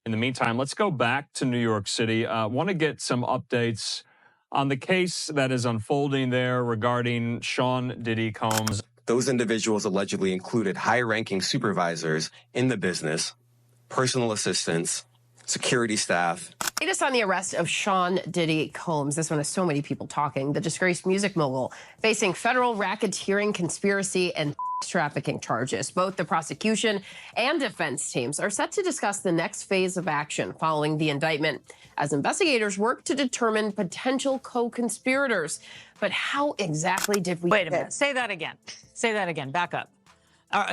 In the meantime, let's go back to New York City. Want to get some updates on the case that is unfolding there regarding Sean Diddy Combs. Those individuals allegedly included high-ranking supervisors in the business, personal assistants, security staff. Latest on the arrest of Sean Diddy Combs. This one has so many people talking. The disgraced music mogul facing federal racketeering, conspiracy, and trafficking charges. Both the prosecution and defense teams are set to discuss the next phase of action following the indictment as investigators work to determine potential co-conspirators. But how exactly did we... Wait a minute. Say that again. Say that again. Back up.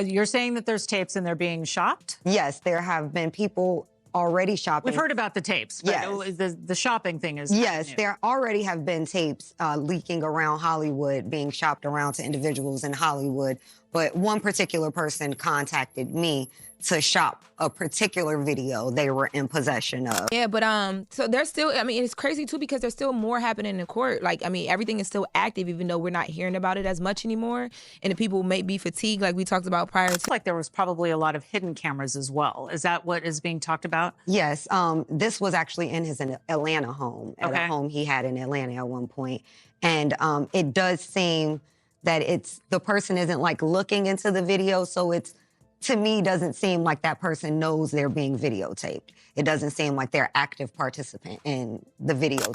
You're saying that there's tapes and they're being shopped? Yes, there have been people already shopping. We've heard about the tapes, but yes. The shopping thing is yes, there already have been tapes leaking around Hollywood, being shopped around to individuals in Hollywood. But one particular person contacted me to shop a particular video they were in possession of. Yeah, but so there's still, I mean, it's crazy too because there's still more happening in court. Like, I mean, everything is still active even though we're not hearing about it as much anymore. And the people may be fatigued like we talked about prior to. Like there was probably a lot of hidden cameras as well. Is that what is being talked about? Yes, this was actually in his Atlanta home, at a home he had in Atlanta at one point. And it does seem that the person isn't like looking into the video, so it's, to me, doesn't seem like that person knows they're being videotaped. It doesn't seem like they're active participant in the video.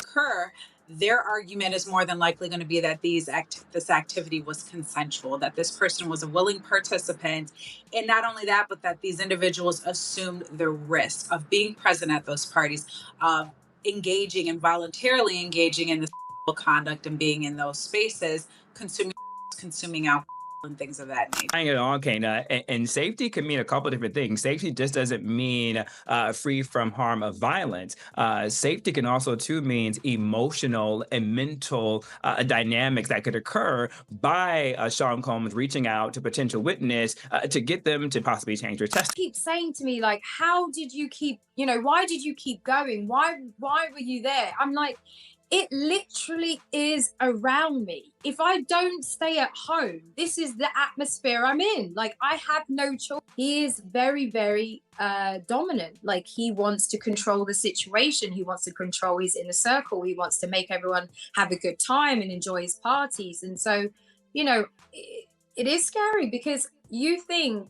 Their argument is more than likely going to be that this activity was consensual, that this person was a willing participant. And not only that, but that these individuals assumed the risk of being present at those parties, of engaging and voluntarily engaging in this conduct and being in those spaces, consuming alcohol and things of that nature. Hang it on, Kana. And safety can mean a couple of different things. Safety just doesn't mean free from harm of violence. Safety can also too means emotional and mental dynamics that could occur by Sean Combs reaching out to potential witness to get them to possibly change their testimony. Keep saying to me, like, how did you keep, why did you keep going? Why were you there? I'm like, it literally is around me. If I don't stay at home, this is the atmosphere I'm in. Like, I have no choice. He is very, very dominant. Like, he wants to control the situation. He wants to control his inner circle. He wants to make everyone have a good time and enjoy his parties. And so, it is scary because you think,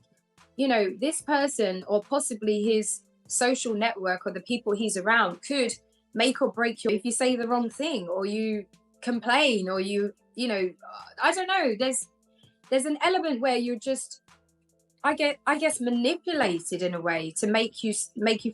this person or possibly his social network or the people he's around could make or break you if you say the wrong thing or you complain or I don't know. There's an element where you're just, I guess, manipulated in a way to make you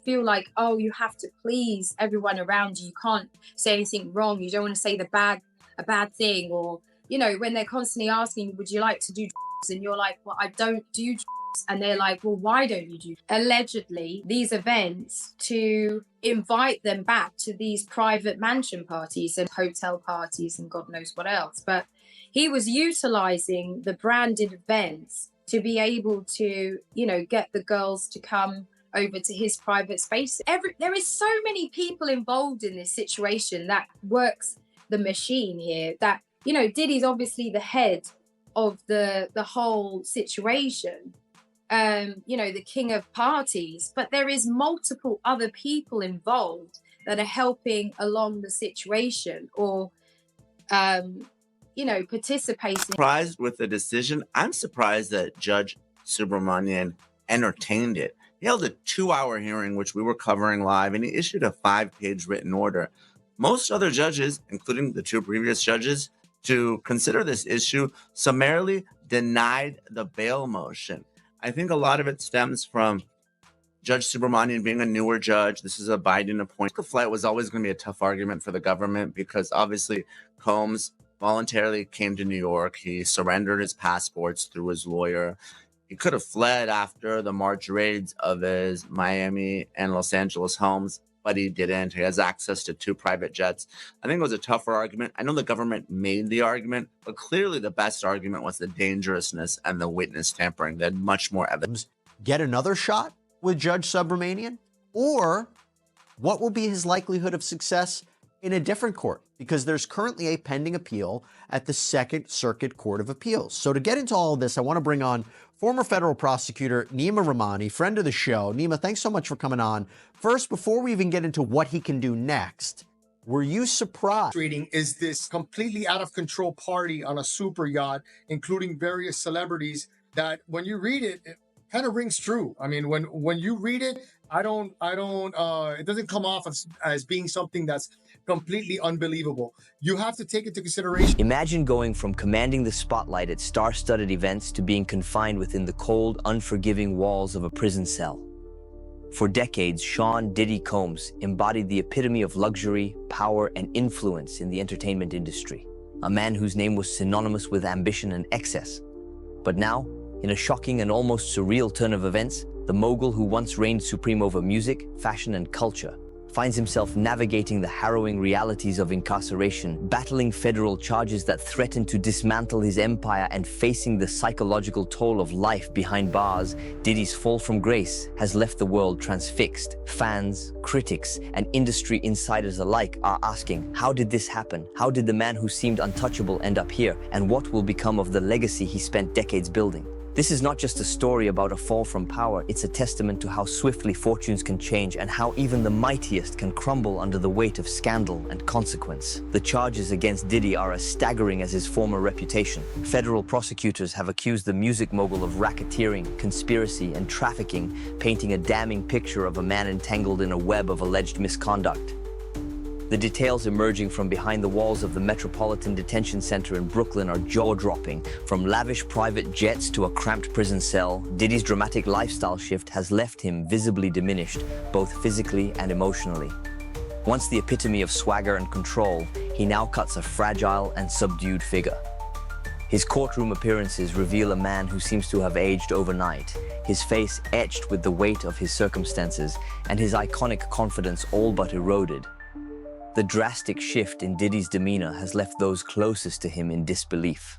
feel like, oh, you have to please everyone around you. You can't say anything wrong. You don't want to say a bad thing, or when they're constantly asking, would you like to do drugs? And you're like, well, I don't do drugs. And they're like, well, why don't you do allegedly these events to invite them back to these private mansion parties and hotel parties and God knows what else. But he was utilizing the branded events to be able to, get the girls to come over to his private space. There is so many people involved in this situation that works the machine here that, Diddy's obviously the head of the whole situation. The king of parties, but there is multiple other people involved that are helping along the situation or, participating. Surprised with the decision. I'm surprised that Judge Subramanian entertained it. He held a 2-hour hearing, which we were covering live, and he issued a 5-page written order. Most other judges, including the 2 previous judges, to consider this issue, summarily denied the bail motion. I think a lot of it stems from Judge Subramanian being a newer judge. This is a Biden appointment. The flight was always going to be a tough argument for the government because obviously Combs voluntarily came to New York. He surrendered his passports through his lawyer. He could have fled after the March raids of his Miami and Los Angeles homes, but he didn't. He has access to 2 private jets. I think it was a tougher argument. I know the government made the argument, but clearly the best argument was the dangerousness and the witness tampering. They had much more evidence. Get another shot with Judge Subramanian? Or what will be his likelihood of success in a different court because there's currently a pending appeal at the Second Circuit Court of Appeals. So to get into all of this, I want to bring on former federal prosecutor Nima Rahmani, friend of the show. Nima, thanks so much for coming on. First, before we even get into what he can do next, were you surprised? Is this completely out of control party on a super yacht, including various celebrities, that when you read it, it kind of rings true. I mean, when you read it, it doesn't come off as being something that's completely unbelievable. You have to take into consideration. Imagine going from commanding the spotlight at star-studded events to being confined within the cold, unforgiving walls of a prison cell. For decades, Sean Diddy Combs embodied the epitome of luxury, power, and influence in the entertainment industry. A man whose name was synonymous with ambition and excess. But now, in a shocking and almost surreal turn of events, the mogul who once reigned supreme over music, fashion, and culture finds himself navigating the harrowing realities of incarceration, battling federal charges that threaten to dismantle his empire, and facing the psychological toll of life behind bars. Diddy's fall from grace has left the world transfixed. Fans, critics, and industry insiders alike are asking, how did this happen? How did the man who seemed untouchable end up here? And what will become of the legacy he spent decades building? This is not just a story about a fall from power, it's a testament to how swiftly fortunes can change and how even the mightiest can crumble under the weight of scandal and consequence. The charges against Diddy are as staggering as his former reputation. Federal prosecutors have accused the music mogul of racketeering, conspiracy, and trafficking, painting a damning picture of a man entangled in a web of alleged misconduct. The details emerging from behind the walls of the Metropolitan Detention Center in Brooklyn are jaw-dropping. From lavish private jets to a cramped prison cell, Diddy's dramatic lifestyle shift has left him visibly diminished, both physically and emotionally. Once the epitome of swagger and control, he now cuts a fragile and subdued figure. His courtroom appearances reveal a man who seems to have aged overnight, his face etched with the weight of his circumstances, and his iconic confidence all but eroded. The drastic shift in Diddy's demeanor has left those closest to him in disbelief.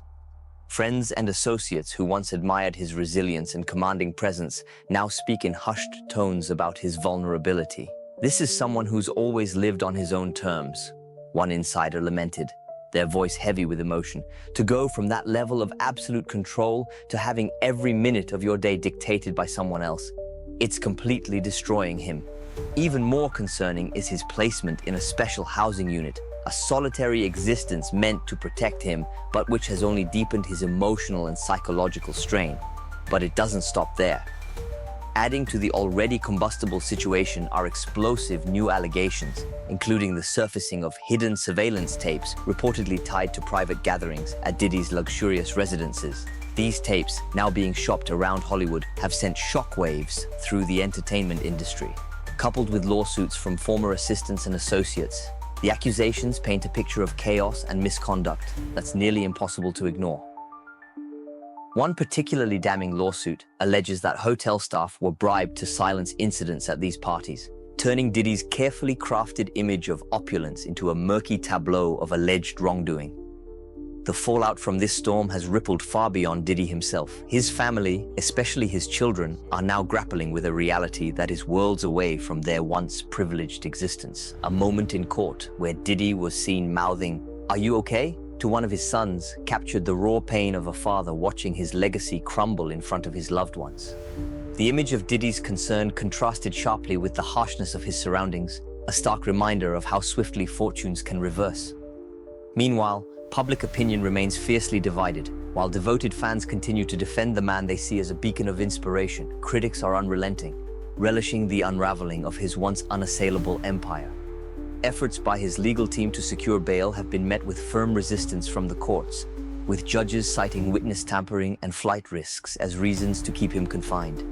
Friends and associates who once admired his resilience and commanding presence now speak in hushed tones about his vulnerability. This is someone who's always lived on his own terms, one insider lamented, their voice heavy with emotion. To go from that level of absolute control to having every minute of your day dictated by someone else, it's completely destroying him. Even more concerning is his placement in a special housing unit, a solitary existence meant to protect him, but which has only deepened his emotional and psychological strain. But it doesn't stop there. Adding to the already combustible situation are explosive new allegations, including the surfacing of hidden surveillance tapes reportedly tied to private gatherings at Diddy's luxurious residences. These tapes, now being shopped around Hollywood, have sent shockwaves through the entertainment industry. Coupled with lawsuits from former assistants and associates, the accusations paint a picture of chaos and misconduct that's nearly impossible to ignore. One particularly damning lawsuit alleges that hotel staff were bribed to silence incidents at these parties, turning Diddy's carefully crafted image of opulence into a murky tableau of alleged wrongdoing. The fallout from this storm has rippled far beyond Diddy himself. His family, especially his children, are now grappling with a reality that is worlds away from their once privileged existence. A moment in court where Diddy was seen mouthing, "Are you okay?" to one of his sons captured the raw pain of a father watching his legacy crumble in front of his loved ones. The image of Diddy's concern contrasted sharply with the harshness of his surroundings, a stark reminder of how swiftly fortunes can reverse. Meanwhile, public opinion remains fiercely divided. While devoted fans continue to defend the man they see as a beacon of inspiration, critics are unrelenting, relishing the unraveling of his once unassailable empire. Efforts by his legal team to secure bail have been met with firm resistance from the courts, with judges citing witness tampering and flight risks as reasons to keep him confined.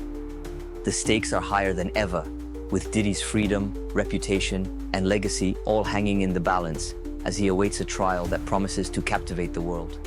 The stakes are higher than ever, with Diddy's freedom, reputation, and legacy all hanging in the balance as he awaits a trial that promises to captivate the world.